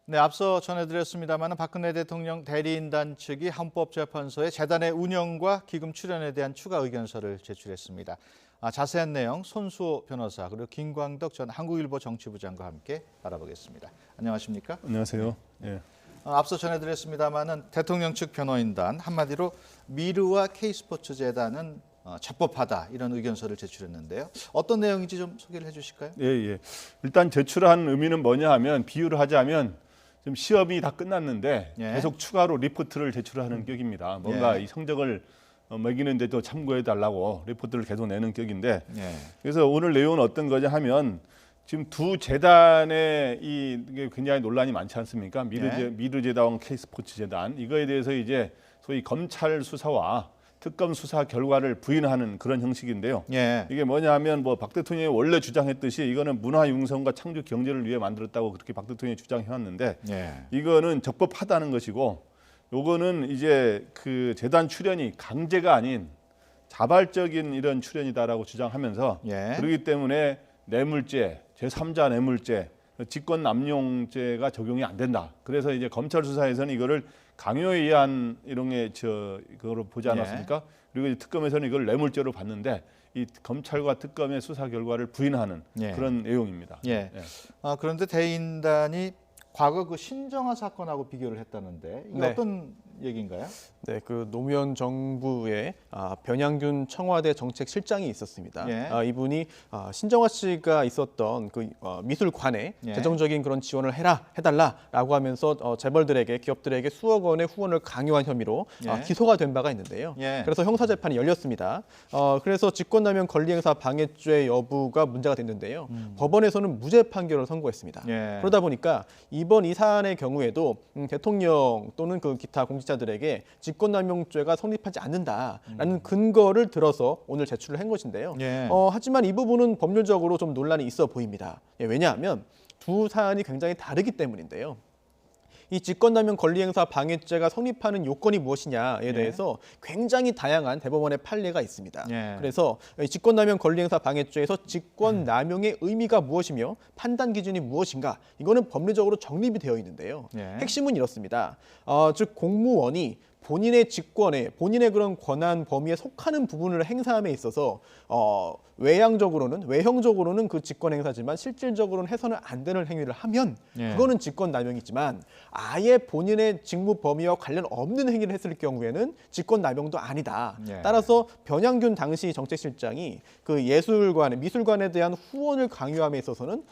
네, 앞서 전해드렸습니다만 박근혜 대통령 대리인단 측이 헌법재판소에 재단의 운영과 기금 출연에 대한 추가 의견서를 제출했습니다. 자세한 내용 손수호 변호사 그리고 김광덕 전 한국일보 정치부장과 함께 알아보겠습니다. 안녕하십니까? 안녕하세요. 예. 앞서 전해드렸습니다만 대통령 측 변호인단 한마디로 미르와 K스포츠재단은 적법하다 이런 의견서를 제출했는데요. 어떤 내용인지 좀 소개를 해주실까요? 예. 일단 제출한 의미는 뭐냐 하면 비유를 하자면 지금 시험이 다 끝났는데 계속 추가로 리포트를 제출하는 격입니다. 뭔가 이 성적을 매기는데도 참고해 달라고 리포트를 계속 내는 격인데 그래서 오늘 내용은 어떤 거냐 하면 지금 두 재단의 이게 굉장히 논란이 많지 않습니까? 미르재단, K스포츠재단 이거에 대해서 이제 소위 검찰 수사와 특검 수사 결과를 부인하는 그런 형식인데요. 이게 뭐냐하면 박 대통령이 원래 주장했듯이 이거는 문화융성과 창조 경제를 위해 만들었다고 그렇게 박 대통령이 주장해왔는데 이거는 적법하다는 것이고 요거는 이제 그 재단 출연이 강제가 아닌 자발적인 이런 출연이다라고 주장하면서 그렇기 때문에 뇌물죄, 제3자 뇌물죄, 직권남용죄가 적용이 안 된다. 그래서 이제 검찰 수사에서는 이거를 강요에 의한 이런 게 그거로 보지 않았습니까? 그리고 이제 특검에서는 이걸 뇌물죄로 봤는데 이 검찰과 특검의 수사 결과를 부인하는 그런 내용입니다. 그런데 대인단이 과거 그 신정아 사건하고 비교를 했다는데 이게 어떤 얘기인가요? 네, 그 노무현 정부의 변양균 청와대 정책실장이 있었습니다. 이분이 신정아 씨가 있었던 그 미술관에 재정적인 그런 지원을 해달라라고 하면서 재벌들에게 기업들에게 수억 원의 후원을 강요한 혐의로 기소가 된 바가 있는데요. 그래서 형사 재판이 열렸습니다. 그래서 직권남용 권리행사 방해죄 여부가 문제가 됐는데요. 법원에서는 무죄 판결을 선고했습니다. 그러다 보니까 이번 이 사안의 경우에도 대통령 또는 그 기타 공직자들에게 직권남용죄가 성립하지 않는다라는 근거를 들어서 오늘 제출을 한 것인데요. 하지만 이 부분은 법률적으로 좀 논란이 있어 보입니다. 왜냐하면 두 사안이 굉장히 다르기 때문인데요. 이 직권남용 권리행사 방해죄가 성립하는 요건이 무엇이냐에 대해서 굉장히 다양한 대법원의 판례가 있습니다. 그래서 직권남용 권리행사 방해죄에서 직권남용의 의미가 무엇이며 판단 기준이 무엇인가 이거는 법리적으로 정립이 되어 있는데요. 핵심은 이렇습니다. 즉 공무원이 본인의 직권에 본인의 그런 권한 범위에 속하는 부분을 행사함에 있어서 외형적으로는 그 직권 행사지만 실질적으로는 해서는 안 되는 행위를 하면 그거는 직권 남용이지만 아예 본인의 직무 범위와 관련 없는 행위를 했을 경우에는 직권 남용도 아니다. 따라서 변양균 당시 정책실장이 그 미술관에 대한 후원을 강요함에 있어서는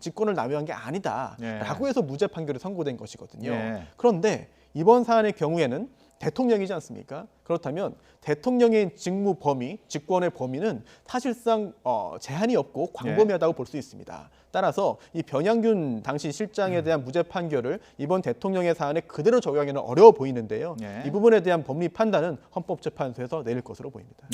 직권을 남용한 게 아니다라고 해서 무죄 판결이 선고된 것이거든요. 그런데 이번 사안의 경우에는 대통령이지 않습니까? 그렇다면 대통령의 직무 범위, 직권의 범위는 사실상 제한이 없고 광범위하다고 볼 수 있습니다. 따라서 이 변양균 당시 실장에 대한 무죄 판결을 이번 대통령의 사안에 그대로 적용하기는 어려워 보이는데요. 이 부분에 대한 법리 판단은 헌법재판소에서 내릴 것으로 보입니다.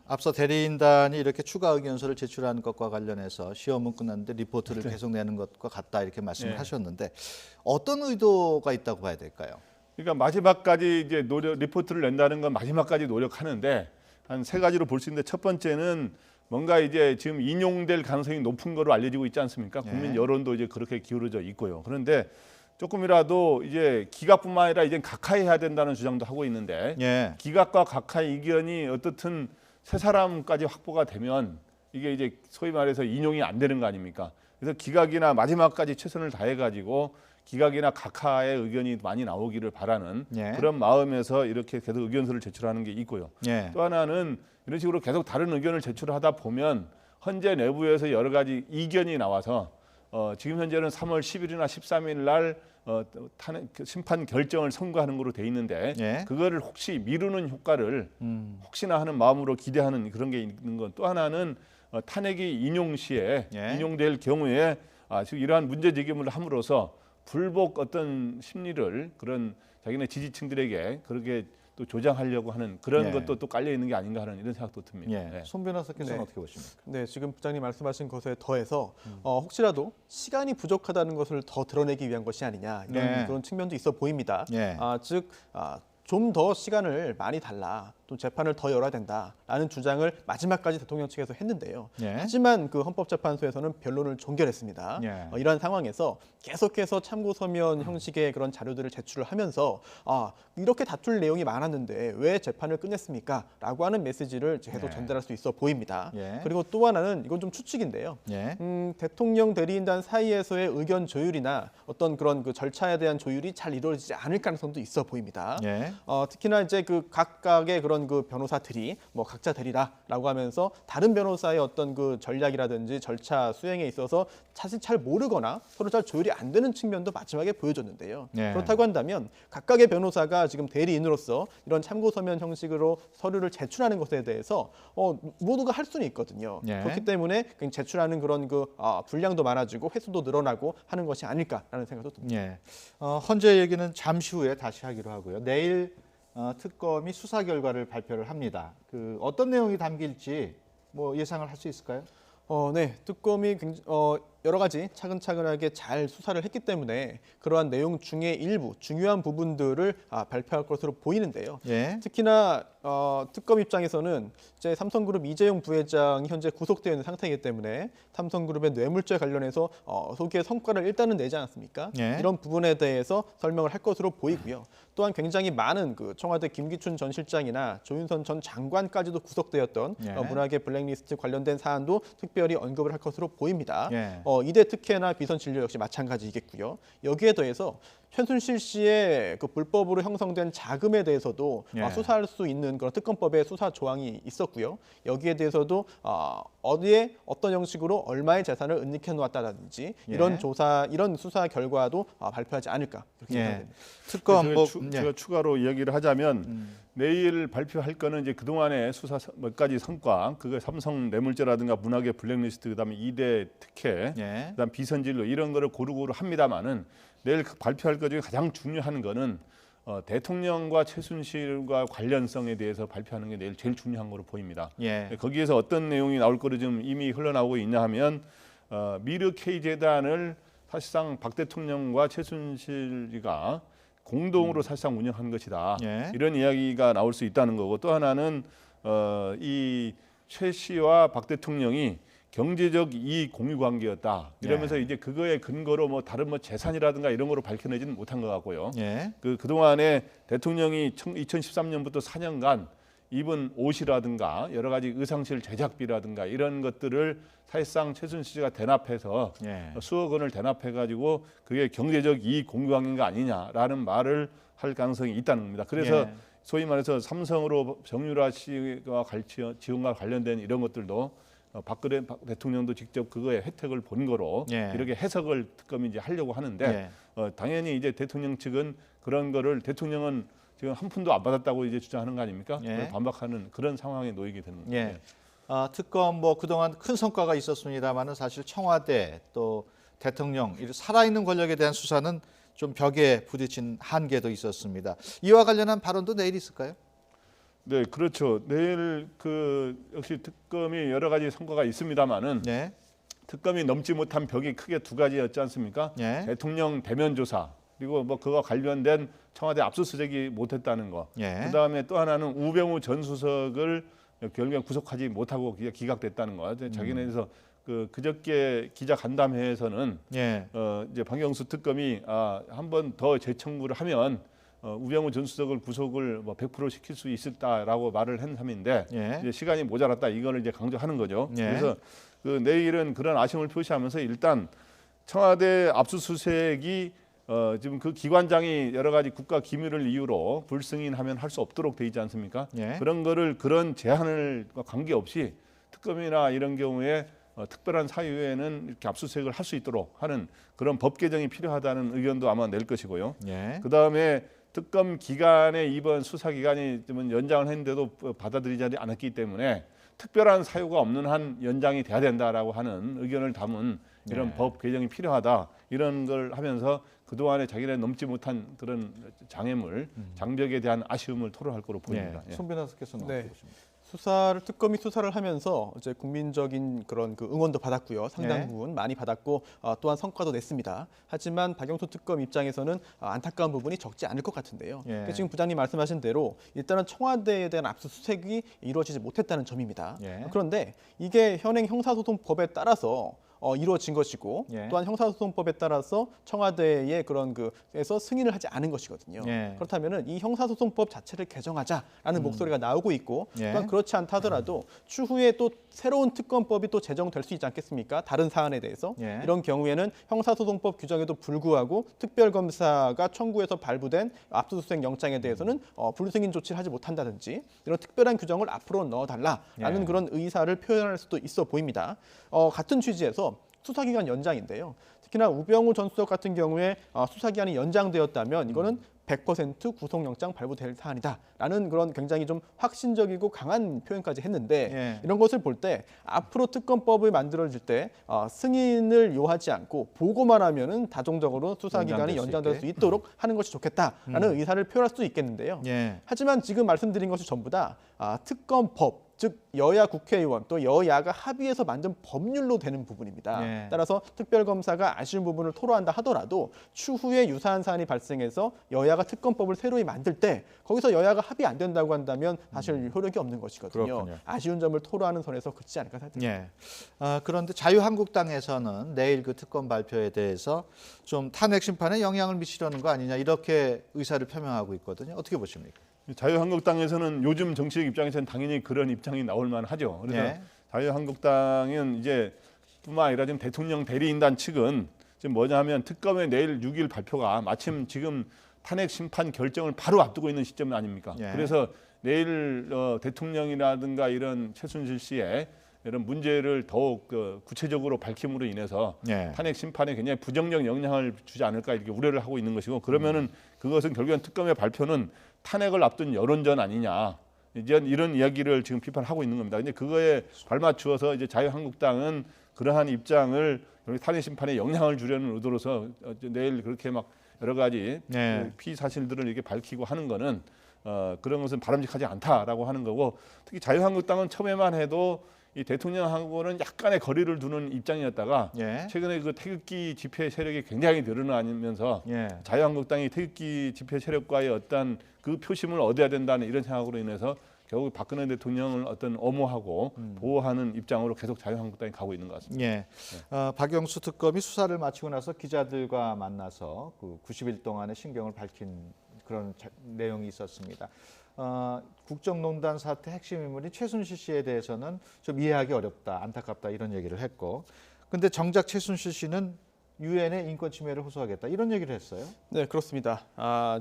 앞서 대리인단이 이렇게 추가 의견서를 제출한 것과 관련해서 시험은 끝났는데 리포트를 계속 내는 것과 같다 이렇게 말씀을 하셨는데 어떤 의도가 있다고 봐야 될까요? 그러니까 마지막까지 이제 리포트를 낸다는 건 마지막까지 노력하는데 한 세 가지로 볼 수 있는데 첫 번째는 뭔가 이제 지금 인용될 가능성이 높은 거로 알려지고 있지 않습니까? 국민 여론도 이제 그렇게 기울어져 있고요. 그런데 조금이라도 이제 기각뿐만 아니라 이제 각하해야 된다는 주장도 하고 있는데 기각과 각하 의견이 어떻든 세 사람까지 확보가 되면 이게 이제 소위 말해서 인용이 안 되는 거 아닙니까? 그래서 기각이나 마지막까지 최선을 다해가지고 기각이나 각하의 의견이 많이 나오기를 바라는 그런 마음에서 이렇게 계속 의견서를 제출하는 게 있고요. 또 하나는 이런 식으로 계속 다른 의견을 제출하다 보면 헌재 내부에서 여러 가지 이견이 나와서 지금 현재는 3월 10일이나 13일 날 심판 결정을 선고하는 걸로 돼 있는데 그거를 혹시 미루는 효과를 혹시나 하는 마음으로 기대하는 그런 게 있는 건 또 하나는 탄핵이 인용 시에 인용될 경우에 지금 이러한 문제 제기를 함으로써 불복 어떤 심리를 그런 자기네 지지층들에게 그렇게 또 조장하려고 하는 그런 것도 또 깔려 있는 게 아닌가 하는 이런 생각도 듭니다. 손 변호사께서는 어떻게 보십니까? 네, 지금 부장님 말씀하신 것에 더해서 혹시라도 시간이 부족하다는 것을 더 드러내기 위한 것이 아니냐 이런 그런 측면도 있어 보입니다. 즉 좀 더 시간을 많이 달라. 또 재판을 더 열어야 된다라는 주장을 마지막까지 대통령 측에서 했는데요. 예. 하지만 그 헌법재판소에서는 변론을 종결했습니다. 예. 이러한 상황에서 계속해서 참고 서면 형식의 그런 자료들을 제출을 하면서 이렇게 다툴 내용이 많았는데 왜 재판을 끝냈습니까? 라고 하는 메시지를 계속 전달할 수 있어 보입니다. 예. 그리고 또 하나는 이건 좀 추측인데요. 예. 대통령 대리인단 사이에서의 의견 조율이나 어떤 그런 그 절차에 대한 조율이 잘 이루어지지 않을 가능성도 있어 보입니다. 예. 특히나 이제 그 각각의 그런 그 변호사들이 뭐 각자 대리라라고 하면서 다른 변호사의 어떤 그 전략이라든지 절차 수행에 있어서 사실 잘 모르거나 서로 잘 조율이 안 되는 측면도 마지막에 보여줬는데요. 예. 그렇다고 한다면 각각의 변호사가 지금 대리인으로서 이런 참고 서면 형식으로 서류를 제출하는 것에 대해서 모두가 할 수는 있거든요. 예. 그렇기 때문에 제출하는 그런 그 분량도 많아지고 횟수도 늘어나고 하는 것이 아닐까라는 생각도 듭니다. 예. 헌재 얘기는 잠시 후에 다시 하기로 하고요. 내일 특검이 수사 결과를 발표를 합니다. 그 어떤 내용이 담길지 뭐 예상을 할 수 있을까요? 네, 특검이 여러 가지 차근차근하게 잘 수사를 했기 때문에 그러한 내용 중에 일부 중요한 부분들을 발표할 것으로 보이는데요. 예. 특히나 특검 입장에서는 이제 삼성그룹 이재용 부회장이 현재 구속되어 있는 상태이기 때문에 삼성그룹의 뇌물죄 관련해서 소기의 성과를 일단은 내지 않았습니까? 예. 이런 부분에 대해서 설명을 할 것으로 보이고요. 또한 굉장히 많은 그 청와대 김기춘 전 실장이나 조윤선 전 장관까지도 구속되었던 예. 문화계 블랙리스트 관련된 사안도 특별히 언급을 할 것으로 보입니다. 예. 이대 특혜나 비선 진료 역시 마찬가지이겠고요. 여기에 더해서 최순실 씨의 그 불법으로 형성된 자금에 대해서도 예. 수사할 수 있는 그런 특검법의 수사 조항이 있었고요. 여기에 대해서도 어디에 어떤 형식으로 얼마의 재산을 은닉해 놓았다든지 예. 이런 조사, 이런 수사 결과도 발표하지 않을까 그렇게 예. 생각됩니다. 특검 뭐 제가 추가로 이야기를 하자면 내일 발표할 거는 이제 그동안의 수사 몇 가지 성과, 그게 삼성 뇌물죄라든가 문화계 블랙리스트, 그다음에 이대 특혜, 예. 그다음 비선진로 이런 거를 고루고루 합니다만은 내일 발표할 것 중에 가장 중요한 거는 대통령과 최순실과 관련성에 대해서 발표하는 게 내일 제일 중요한 거로 보입니다. 예. 거기에서 어떤 내용이 나올 거를 지금 이미 흘러나오고 있냐 하면 미르 K 재단을 사실상 박 대통령과 최순실이가 공동으로 사실상 운영한 것이다. 예. 이런 이야기가 나올 수 있다는 거고, 또 하나는 이 최 씨와 박 대통령이 경제적 이익 공유 관계였다. 이러면서 이제 그거에 근거로 뭐 다른 뭐 재산이라든가 이런 거로 밝혀내지는 못한 것 같고요. 예. 그동안에 대통령이 2013년부터 4년간 입은 옷이라든가 여러 가지 의상실 제작비라든가 이런 것들을 사실상 최순실 씨가 대납해서 예. 수억 원을 대납해가지고 그게 경제적 이익 공유 관계가 아니냐라는 말을 할 가능성이 있다는 겁니다. 그래서 예. 소위 말해서 삼성으로 정유라 씨가 지원과 관련된 이런 것들도 박근혜 대통령도 직접 그거에 혜택을 본 거로 예. 이렇게 해석을 특검이 이제 하려고 하는데 당연히 이제 대통령 측은 그런 거를 대통령은 지금 한 푼도 안 받았다고 이제 주장하는 거 아닙니까? 예. 반박하는 그런 상황에 놓이게 되는 거예요. 예. 특검 뭐 그동안 큰 성과가 있었습니다만은 사실 청와대 또 대통령 이 살아있는 권력에 대한 수사는 좀 벽에 부딪힌 한계도 있었습니다. 이와 관련한 발언도 내일 있을까요? 네, 그렇죠. 내일 역시 특검이 여러 가지 성과가 있습니다만은 네. 특검이 넘지 못한 벽이 크게 두 가지였지 않습니까? 예. 대통령 대면 조사, 그리고 뭐 그와 관련된 청와대 압수수색이 못했다는 거. 예. 그다음에 또 하나는 우병우 전 수석을 결국에 구속하지 못하고 기각됐다는 거. 자기네에서 그저께 기자 간담회에서는 예. 이제 박영수 특검이 한 번 더 재청구를 하면 우병우 전 수석을 구속을 뭐 100% 시킬 수 있었다라고 말을 한 셈인데 예. 이제 시간이 모자랐다 이거를 이제 강조하는 거죠. 예. 그래서 내일은 그런 아쉬움을 표시하면서 일단 청와대 압수수색이 지금 그 기관장이 여러 가지 국가 기밀을 이유로 불승인하면 할 수 없도록 돼 있지 않습니까? 예. 그런 제한을 관계없이 특검이나 이런 경우에 특별한 사유에는 이렇게 압수수색을 할 수 있도록 하는 그런 법 개정이 필요하다는 의견도 아마 낼 것이고요. 예. 그다음에 특검 기간에 이번 수사 기간이 좀 연장을 했는데도 받아들이지 않았기 때문에 특별한 사유가 없는 한 연장이 돼야 된다라고 하는 의견을 담은 이런 네. 법 개정이 필요하다 이런 걸 하면서 그동안에 자기네 넘지 못한 그런 장애물, 장벽에 대한 아쉬움을 토로할 거로 보입니다. 예. 손 변호사께서는 네. 어떻게 보십니까? 특검이 수사를 하면서 이제 국민적인 그런 그 응원도 받았고요. 상당 부분 많이 받았고 또한 성과도 냈습니다. 하지만 박영수 특검 입장에서는 안타까운 부분이 적지 않을 것 같은데요. 지금 부장님 말씀하신 대로 일단은 청와대에 대한 압수수색이 이루어지지 못했다는 점입니다. 그런데 이게 현행 형사소송법에 따라서 이루어진 것이고 또한 형사소송법에 따라서 청와대의 그런 그에서 승인을 하지 않은 것이거든요. 그렇다면은 이 형사소송법 자체를 개정하자라는 목소리가 나오고 있고 또한 그렇지 않다 하더라도 추후에 또 새로운 특검법이 또 제정될 수 있지 않겠습니까? 다른 사안에 대해서 이런 경우에는 형사소송법 규정에도 불구하고 특별검사가 청구해서 발부된 압수수색 영장에 대해서는 불승인 조치를 하지 못한다든지 이런 특별한 규정을 앞으로 넣어달라라는 그런 의사를 표현할 수도 있어 보입니다. 같은 취지에서 수사기간 연장인데요. 특히나 우병우 전 수석 같은 경우에 수사기간이 연장되었다면 이거는 100% 구속영장 발부될 사안이다라는 그런 굉장히 좀 확신적이고 강한 표현까지 했는데 이런 것을 볼 때 앞으로 특검법을 만들어질 때 승인을 요하지 않고 보고만 하면은 다종적으로 수사기간이 연장될 수 있도록 하는 것이 좋겠다라는 의사를 표현할 수도 있겠는데요. 하지만 지금 말씀드린 것이 전부 다 특검법 즉 여야 국회의원 또 여야가 합의해서 만든 법률로 되는 부분입니다. 따라서 특별검사가 아쉬운 부분을 토로한다 하더라도 추후에 유사한 사안이 발생해서 여야가 특검법을 새로이 만들 때 거기서 여야가 합의 안 된다고 한다면 사실 효력이 없는 것이거든요. 그렇군요. 아쉬운 점을 토로하는 선에서 그치지 않을까 생각합니다. 그런데 자유한국당에서는 내일 그 특검 발표에 대해서 좀 탄핵 심판에 영향을 미치려는 거 아니냐 이렇게 의사를 표명하고 있거든요. 어떻게 보십니까? 자유한국당에서는 요즘 정치적 입장에서는 당연히 그런 입장이 나올 만하죠. 그래서 자유한국당은 이제 뿐만 아니라 지금 대통령 대리인단 측은 지금 뭐냐면 특검의 내일 6일 발표가 마침 지금 탄핵 심판 결정을 바로 앞두고 있는 시점 아닙니까? 그래서 내일 대통령이라든가 이런 최순실 씨의 이런 문제를 더욱 구체적으로 밝힘으로 인해서 탄핵 심판에 굉장히 부정적 영향을 주지 않을까 이렇게 우려를 하고 있는 것이고 그러면은 그것은 결국엔 특검의 발표는 탄핵을 앞둔 여론전 아니냐 이제 이런 이야기를 지금 비판하고 있는 겁니다. 근데 그거에 발맞추어서 이제 자유한국당은 그러한 입장을 탄핵 심판에 영향을 주려는 의도로서 내일 그렇게 막 여러 가지 피의 사실들을 이렇게 밝히고 하는 거는 그런 것은 바람직하지 않다라고 하는 거고 특히 자유한국당은 처음에만 해도 이 대통령하고는 약간의 거리를 두는 입장이었다가 최근에 그 태극기 집회 세력이 굉장히 늘어나면서 자유한국당이 태극기 집회 세력과의 어떤 그 표심을 얻어야 된다는 이런 생각으로 인해서 결국 박근혜 대통령을 어떤 엄호하고 보호하는 입장으로 계속 자유한국당이 가고 있는 것 같습니다. 박영수 특검이 수사를 마치고 나서 기자들과 만나서 그 90일 동안의 심경을 밝힌 그런 내용이 있었습니다. 국정농단 사태 핵심 인물인 최순실 씨에 대해서는 좀 이해하기 어렵다, 안타깝다 이런 얘기를 했고, 근데 정작 최순실 씨는 유엔의 인권 침해를 호소하겠다 이런 얘기를 했어요. 네, 그렇습니다.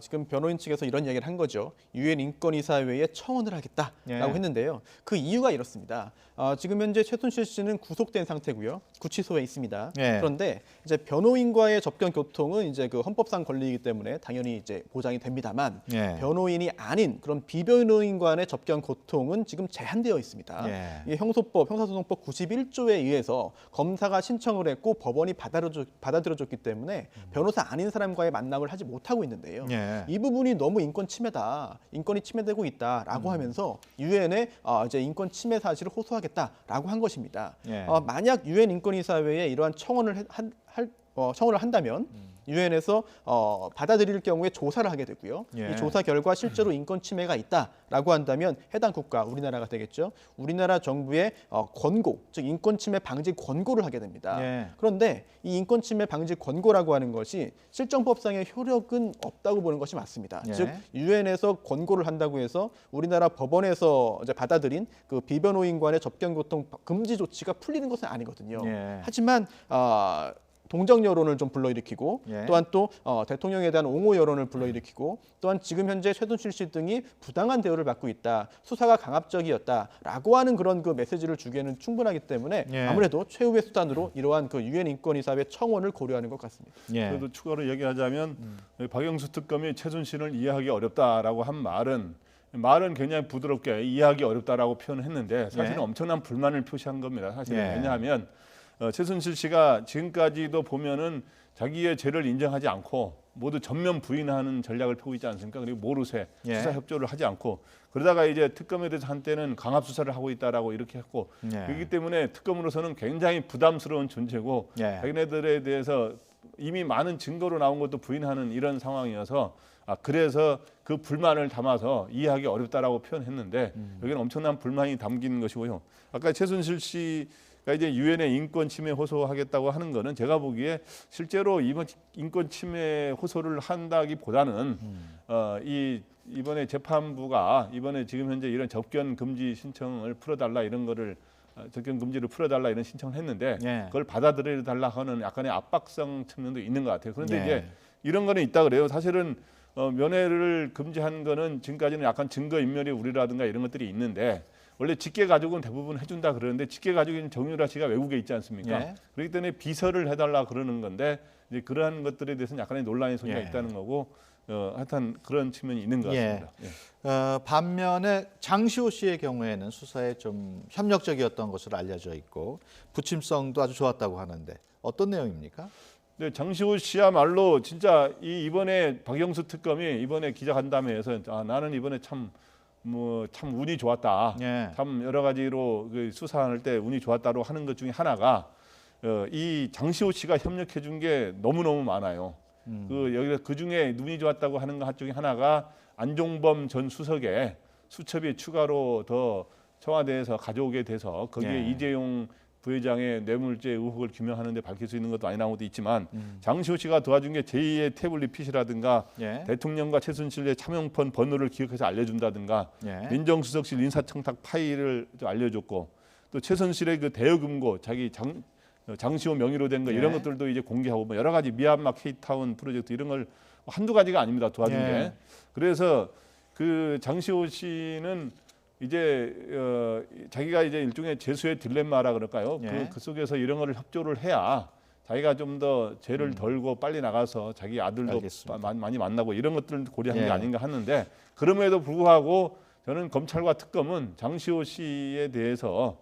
지금 변호인 측에서 이런 얘기를 한 거죠. 유엔 인권이사회에 청원을 하겠다라고 했는데요. 그 이유가 이렇습니다. 지금 현재 최순실 씨는 구속된 상태고요. 구치소에 있습니다. 그런데 이제 변호인과의 접견 교통은 이제 그 헌법상 권리이기 때문에 당연히 이제 보장이 됩니다만 변호인이 아닌 그런 비변호인 간의 접견 교통은 지금 제한되어 있습니다. 이게 형사소송법 91조에 의해서 검사가 신청을 했고 법원이 받아들여줬기 때문에 변호사 아닌 사람과의 만남을 하지 못하고 있는데요. 이 부분이 너무 인권 침해다, 인권이 침해되고 있다라고 하면서 유엔에 이제 인권 침해 사실을 호소하겠다라고 한 것입니다. 만약 유엔 인권이사회에 이러한 청원을 한다면 유엔에서 받아들일 경우에 조사를 하게 되고요. 이 조사 결과 실제로 인권 침해가 있다라고 한다면 해당 국가, 우리나라가 되겠죠. 우리나라 정부의 권고, 즉 인권 침해 방지 권고를 하게 됩니다. 그런데 이 인권 침해 방지 권고라고 하는 것이 실정법상의 효력은 없다고 보는 것이 맞습니다. 즉 유엔에서 권고를 한다고 해서 우리나라 법원에서 이제 받아들인 그 비변호인 간의 접견 교통 금지 조치가 풀리는 것은 아니거든요. 하지만 동정 여론을 좀 불러일으키고 또한 또 대통령에 대한 옹호 여론을 불러일으키고 또한 지금 현재 최순실 씨 등이 부당한 대우를 받고 있다, 수사가 강압적이었다라고 하는 그런 그 메시지를 주기에는 충분하기 때문에 아무래도 최후의 수단으로 이러한 그 유엔 인권이사회 청원을 고려하는 것 같습니다. 그래도 추가로 얘기하자면 박영수 특검이 최순실을 이해하기 어렵다라고 한 말은 굉장히 부드럽게 이해하기 어렵다라고 표현했는데 사실은 엄청난 불만을 표시한 겁니다. 사실은 왜냐하면 최순실 씨가 지금까지도 보면은 자기의 죄를 인정하지 않고 모두 전면 부인하는 전략을 펴고 있지 않습니까? 그리고 모르쇠 예. 수사 협조를 하지 않고 그러다가 이제 특검에 대해서 한때는 강압 수사를 하고 있다라고 이렇게 했고 예. 그렇기 때문에 특검으로서는 굉장히 부담스러운 존재고 예. 자기네들에 대해서 이미 많은 증거로 나온 것도 부인하는 이런 상황이어서 그래서 그 불만을 담아서 이해하기 어렵다라고 표현했는데 여기는 엄청난 불만이 담긴 것이고요. 아까 최순실 씨가 이제 유엔에 인권 침해 호소하겠다고 하는 거는 제가 보기에 실제로 이번 인권 침해 호소를 한다기보다는 이번에 재판부가 이번에 지금 현재 이런 접견 금지 신청을 풀어달라 이런 거를 접견 금지를 풀어달라 이런 신청을 했는데 예. 그걸 받아들여 달라 하는 약간의 압박성 측면도 있는 것 같아요. 그런데 예. 이제 이런 거는 있다 그래요. 사실은 면회를 금지한 거는 지금까지는 약간 증거 인멸의 우려라든가 이런 것들이 있는데 원래 직계 가족은 대부분 해준다 그러는데 직계 가족인 정유라 씨가 외국에 있지 않습니까? 예. 그렇기 때문에 비서를 해달라 그러는 건데 이제 그러한 것들에 대해서는 약간의 논란의 소지가 예. 있다는 거고 하여튼 그런 측면이 있는 것 예. 같습니다. 예. 반면에 장시호 씨의 경우에는 수사에 좀 협력적이었던 것으로 알려져 있고 부침성도 아주 좋았다고 하는데 어떤 내용입니까? 네, 장시호 씨야말로 진짜 이번에 박영수 특검이 이번에 기자간담회에서 나는 이번에 참 운이 좋았다. 예. 참 여러 가지로 그 수사할 때 운이 좋았다고 하는 것 중에 하나가 이 장시호 씨가 협력해 준 게 너무너무 많아요. 그 중에 운이 좋았다고 하는 것 중에 하나가 안종범 전 수석의 수첩이 추가로 더 청와대에서 가져오게 돼서 거기에 예. 이재용 부회장의 뇌물죄 의혹을 규명하는 데 밝힐 수 있는 것도 많이 나온 것도 있지만 장시호 씨가 도와준 게 제2의 태블릿 핏이라든가 예. 대통령과 최순실의 차명폰 번호를 기억해서 알려준다든가 예. 민정수석실 인사청탁 파일을 알려줬고 또 최순실의 그 대여금고 자기 장시호 명의로 된 거 이런 예. 것들도 이제 공개하고 뭐 여러 가지 미얀마 K타운 프로젝트 이런 걸 한두 가지가 아닙니다. 도와준 예. 게. 그래서 그 장시호 씨는 이제 자기가 이제 일종의 재수의 딜레마라 그럴까요? 예. 그 속에서 이런 거를 협조를 해야 자기가 좀 더 죄를 덜고 빨리 나가서 자기 아들도 알겠습니다. 많이 만나고 이런 것들을 고려한 예. 게 아닌가 하는데 그럼에도 불구하고 저는 검찰과 특검은 장시호 씨에 대해서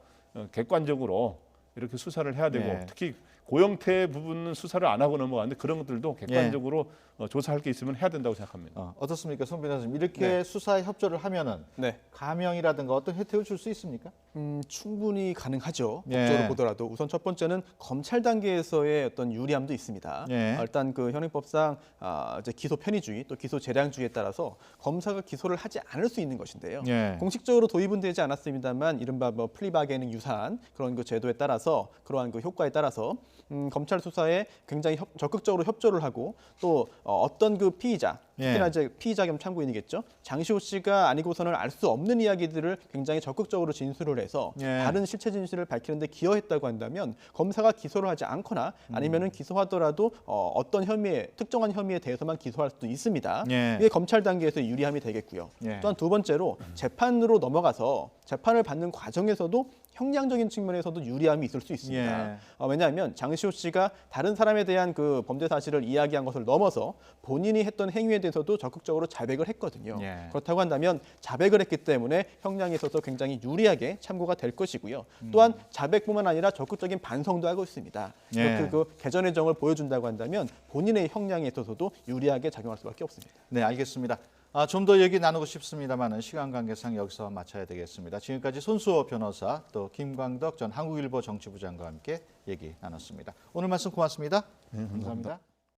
객관적으로 이렇게 수사를 해야 되고 예. 특히 고영태 부분은 수사를 안 하고 넘어가는데 그런 것들도 객관적으로 조사할 게 있으면 해야 된다고 생각합니다. 어떻습니까, 송 변호사님? 이렇게 네. 수사에 협조를 하면은 네. 감형이라든가 어떤 혜택을 줄 수 있습니까? 충분히 가능하죠. 예. 법적으로 보더라도 우선 첫 번째는 검찰 단계에서의 어떤 유리함도 있습니다. 예. 일단 그 현행법상 이제 기소 편의주의 또 기소 재량주의에 따라서 검사가 기소를 하지 않을 수 있는 것인데요. 예. 공식적으로 도입은 되지 않았습니다만 이른바 뭐 플리바게닝 유사한 그런 그 제도에 따라서 그러한 그 효과에 따라서 검찰 수사에 굉장히 적극적으로 협조를 하고 또 어떤 그 피의자 특히나 예. 이제 피의자 겸 참고인이겠죠. 장시호 씨가 아니고서는 알 수 없는 이야기들을 굉장히 적극적으로 진술을 해서 예. 다른 실체 진실을 밝히는 데 기여했다고 한다면 검사가 기소를 하지 않거나 아니면은 기소하더라도 어떤 혐의에 특정한 혐의에 대해서만 기소할 수도 있습니다. 예. 이게 검찰 단계에서 유리함이 되겠고요. 예. 또한 두 번째로 재판으로 넘어가서 재판을 받는 과정에서도 형량적인 측면에서도 유리함이 있을 수 있습니다. 예. 왜냐하면 장시호 씨가 다른 사람에 대한 그 범죄 사실을 이야기한 것을 넘어서 본인이 했던 행위에 대해서도 적극적으로 자백을 했거든요. 예. 그렇다고 한다면 자백을 했기 때문에 형량에 있어서 굉장히 유리하게 참고가 될 것이고요. 또한 자백뿐만 아니라 적극적인 반성도 하고 있습니다. 예. 이렇게 그 개전의 정을 보여준다고 한다면 본인의 형량에 있어서도 유리하게 작용할 수밖에 없습니다. 네, 알겠습니다. 좀 더 얘기 나누고 싶습니다만은 시간 관계상 여기서 마쳐야 되겠습니다. 지금까지 손수호 변호사 또 김광덕 전 한국일보 정치부장과 함께 얘기 나눴습니다. 오늘 말씀 고맙습니다. 네, 감사합니다.